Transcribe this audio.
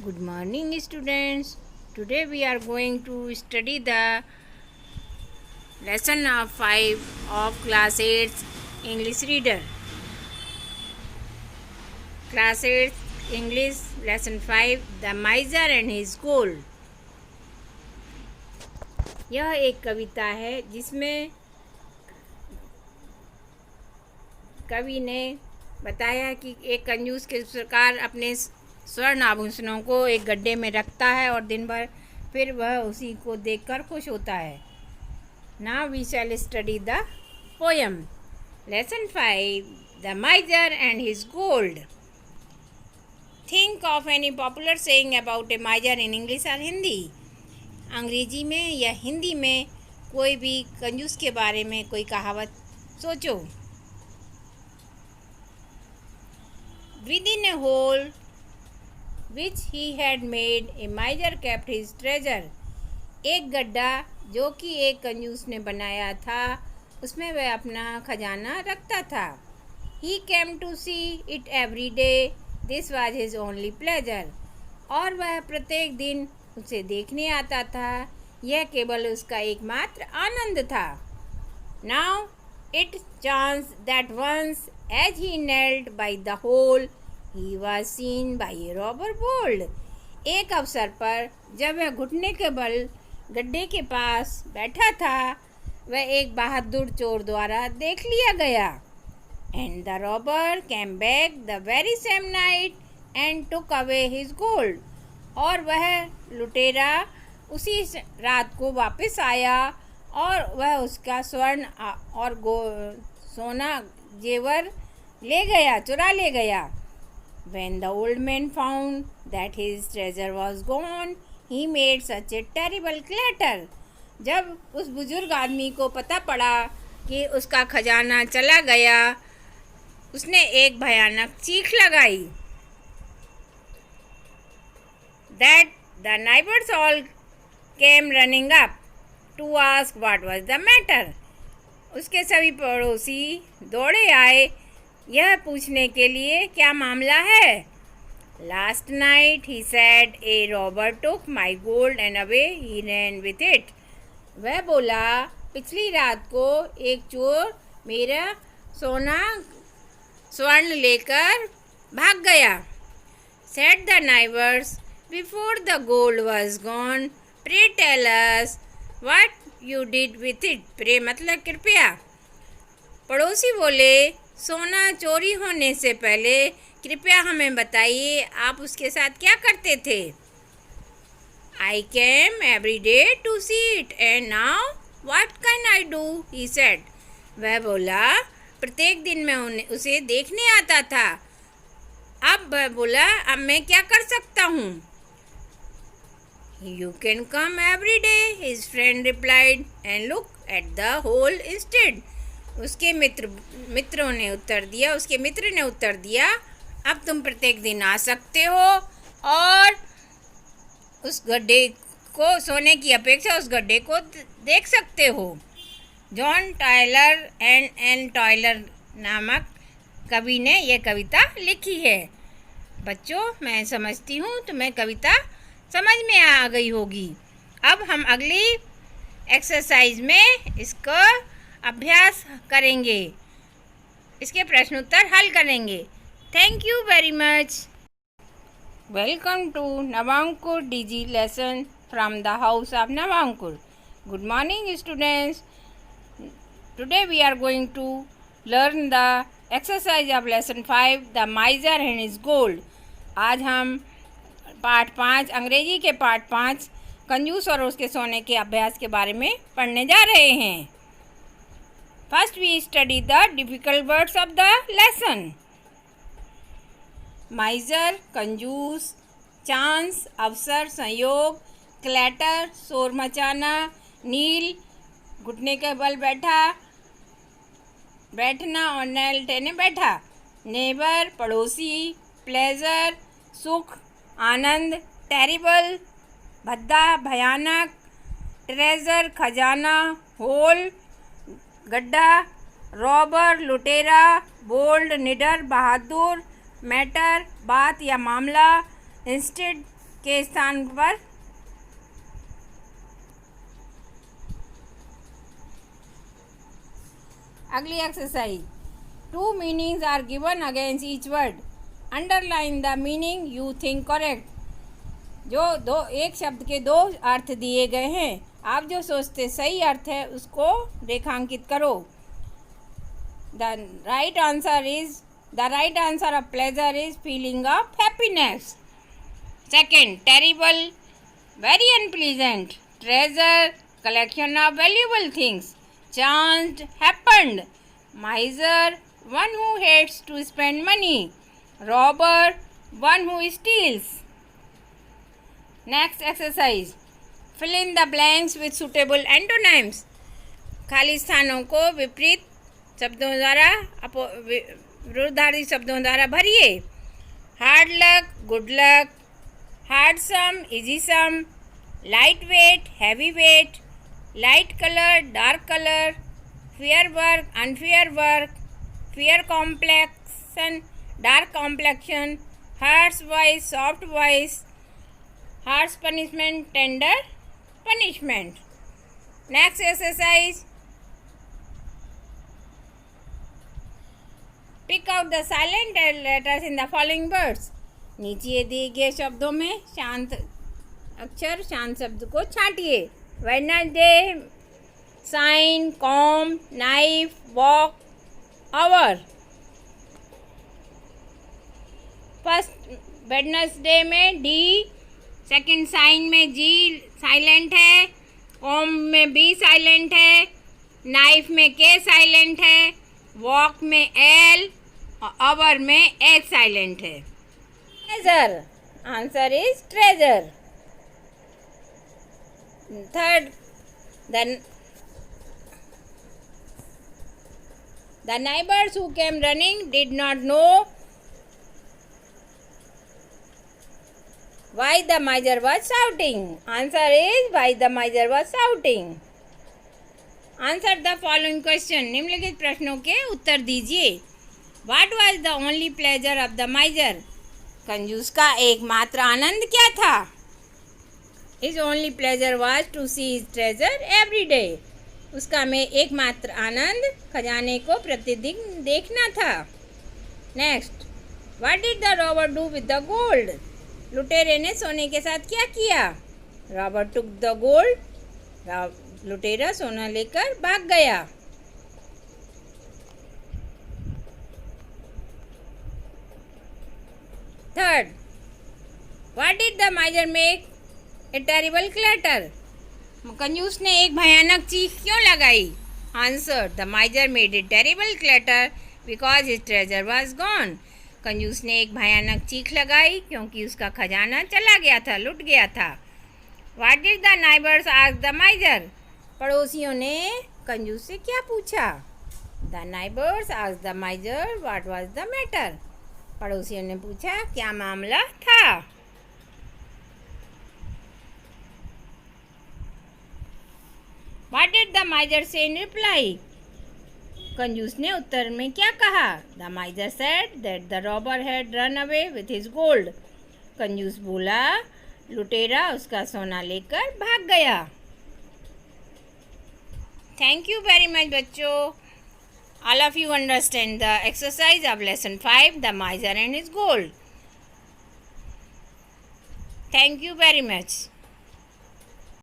Good morning, students. Today we are going to study the lesson of 5 of class 8 English reader. Class 8 English lesson 5 The Miser and His Gold. यह एक कविता है जिसमें कवि ने बताया कि एक कंजूस किस प्रकार अपने स्वर्ण आभूषणों को एक गड्ढे में रखता है और दिन भर फिर वह उसी को देखकर खुश होता है. Now we shall study the poem. Lesson 5 the miser and his gold. Think of any popular saying about a miser in English और हिंदी. अंग्रेजी में या हिंदी में कोई भी कंजूस के बारे में कोई कहावत सोचो. Within a hole which he had made, a miser kept his treasure. एक गड्ढा जो कि एक कंजूस ने बनाया था उसमें वह अपना खजाना रखता था. He came to see it every day. This was his only pleasure. और वह प्रत्येक दिन उसे देखने आता था. यह केवल उसका एकमात्र आनंद था. Now it chanced that once, as he knelt by the hole, he was seen by a robber bold. एक अवसर पर जब वह घुटने के बल गड्ढे के पास बैठा था वह एक बहादुर चोर द्वारा देख लिया गया. And the robber came back the very same night and took away his gold. और वह लुटेरा उसी रात को वापस आया और वह उसका स्वर्ण और सोना जेवर ले गया, चुरा ले गया. When the old man found that his treasure was gone, he made such a terrible clatter. जब उस बुजुर्ग आदमी को पता पड़ा कि उसका खजाना चला गया उसने एक भयानक चीख लगाई. That the neighbors all came running up to ask what was the matter. उसके सभी पड़ोसी दौड़े आए यह पूछने के लिए क्या मामला है. Last night he said a robber took my gold and away he ran with it. वह बोला पिछली रात को एक चोर मेरा स्वर्ण लेकर भाग गया. Said the neighbors, before the gold was gone, pray tell us what you did with it. pray मतलब कृपया. पड़ोसी बोले सोना चोरी होने से पहले कृपया हमें बताइए आप उसके साथ क्या करते थे. I came every day to see it and now what can I do? he said. वह बोला प्रत्येक दिन मैं उसे देखने आता था. अब वह बोला अब मैं क्या कर सकता हूँ. You can come every day, his friend replied, and look at the hole instead. उसके मित्र ने उत्तर दिया अब तुम प्रत्येक दिन आ सकते हो और उस गड्ढे को सोने की अपेक्षा उस गड्ढे को देख सकते हो. John Taylor and Ann Taylor नामक कवि ने यह कविता लिखी है. बच्चों मैं समझती हूँ तुम्हें कविता समझ में आ गई होगी. अब हम अगली एक्सरसाइज में इसको अभ्यास करेंगे, इसके प्रश्न उत्तर हल करेंगे. Thank you very much. Welcome to Navankur DG lesson from the house of Navankur. Good morning students. Today we are going to learn the exercise of lesson 5 the miser and his gold. आज हम पाठ 5 अंग्रेजी के पाठ 5 कंजूस और उसके सोने के अभ्यास के बारे में पढ़ने जा रहे हैं. First we study the difficult words of the lesson. Miser कंजूस, चांस अवसर संयोग, क्लैटर शोर मचाना, नील घुटने के बल बैठना और लेटे बैठा, नेबर पड़ोसी, प्लेजर सुख आनंद, टेरिबल भद्दा भयानक, ट्रेजर खजाना, होल गड्ढा, रॉबर लुटेरा, बोल्ड निडर बहादुर, मैटर बात या मामला, इंस्टेड के स्थान पर। अगली exercise, two meanings are given against each word, underline the meaning you think correct. जो एक शब्द के दो अर्थ दिए गए हैं, आप जो सोचते सही अर्थ है उसको रेखांकित करो। The right answer of pleasure is feeling of happiness. Second, terrible, very unpleasant. Treasure, collection of valuable things. Chanced, happened. माइजर, one who hates to spend money. Robber, one who steals. Next exercise, fill in the blanks with suitable antonyms. खाली स्थानों को विपरीत शब्दों द्वारा विरुद्धार्थी शब्दों द्वारा भरिए। Hard luck, good luck. Hard sum, easy sum. Light weight, heavy weight. Light colour, dark colour. Fair work, unfair work. Fair complexion, dark complexion. Harsh voice, soft voice. Harsh punishment, tender punishment. Next exercise, pick out the silent letters in the following words. नीचे दिए गए शब्दों में शांत अक्षर, शांत शब्द को छांटिए। Wednesday, sign, comb, knife, walk, hour. First Wednesday में डी, सेकंड साइन में जी साइलेंट है, कॉम में बी साइलेंट है, नाइफ में के साइलेंट है, वॉक में एल और आवर में एच साइलेंट है। Treasure, answer is treasure. Third, the neighbors who came running did not know why the miser was shouting. Answer is why the miser was shouting. Answer the following question. निम्नलिखित प्रश्नों के उत्तर दीजिए। What was the only pleasure of the miser? कंजूस का एकमात्र आनंद क्या था? His only pleasure was to see his treasure every day. उसका में एकमात्र आनंद खजाने को प्रतिदिन देखना था। Next, what did the robber do with the gold? लुटेरे ने सोने के साथ क्या किया? रॉबर टुक द गोल्ड, लुटेरा सोना लेकर भाग गया। Third, what did the माइजर make a terrible clatter? कंजूस ने एक भयानक चीख क्यों लगाई? Answer, the माइजर made a terrible clatter because his treasure was gone. कंजूस ने एक भयानक चीख लगाई क्योंकि उसका खजाना चला गया था, लुट गया था। What did the neighbours ask the माइजर? पड़ोसियों ने कंजूस से क्या पूछा? The neighbours ask the माइजर what was the matter? पड़ोसियों ने पूछा क्या मामला था। What did the miser say in reply? कंजूस ने उत्तर में क्या कहा? The miser said that the robber had run away with his gold. कंजूस बोला लुटेरा उसका सोना लेकर भाग गया। Thank you very much बच्चों। All of you understand the exercise of lesson 5, the miser and his gold. Thank you very much.